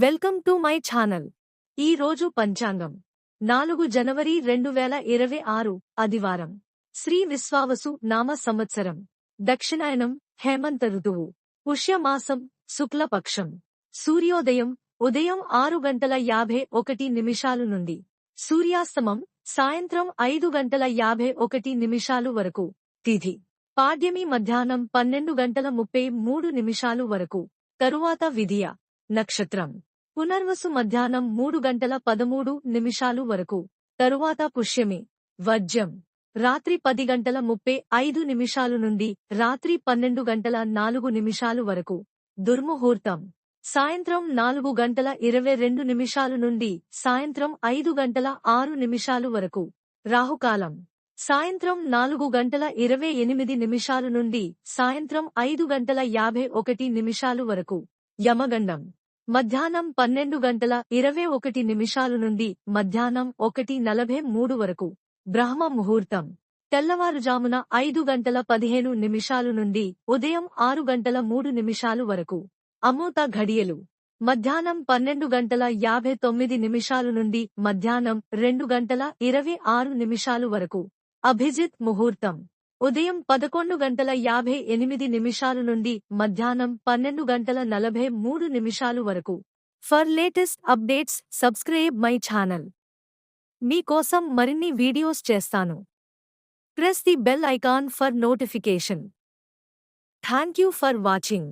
Welcome to my channel. ఈ రోజు పంచాంగం 4 జనవరి 2026 ఆదివారం. శ్రీ విశ్వావసు నామ సంవత్సరం. దక్షిణాయనం హేమంత ఋతువు. పుష్యమాసం శుక్లపక్షం. సూర్యోదయం ఉదయం 6:51 నుండి. సూర్యాస్తమం సాయంత్రం 5:51 వరకు. తిథి పాడ్యమి మధ్యాహ్నం 12:33 వరకు. తరువాత విధియ. నక్షత్రం పునర్వసు మధ్యాహ్నం 3:13 వరకు. తరువాత పుష్యమి. వర్జ్యం రాత్రి 10:35 నుండి రాత్రి 12:04 వరకు. దుర్ముహూర్తం సాయంత్రం 4:22 నుండి సాయంత్రం 5:06 వరకు. రాహుకాలం సాయంత్రం 4:28 నుండి సాయంత్రం 5:51 వరకు. యమగండం మధ్యాహ్నం 12:21 నుండి మధ్యాహ్నం 1:43 వరకు. బ్రహ్మ ముహూర్తం తెల్లవారుజామున 5:15 నుండి ఉదయం 6:03 వరకు. అమృత ఘడియలు మధ్యాహ్నం 12:59 నుండి మధ్యాహ్నం 2:26 వరకు. అభిజిత్ ముహూర్తం ఉదయం 11:58 నుండి మధ్యాహ్నం 12:43 వరకు. For latest updates subscribe my channel. మీకోసం మరిన్ని వీడియోస్ చేస్తాను. Press the bell icon for notification. Thank you for watching.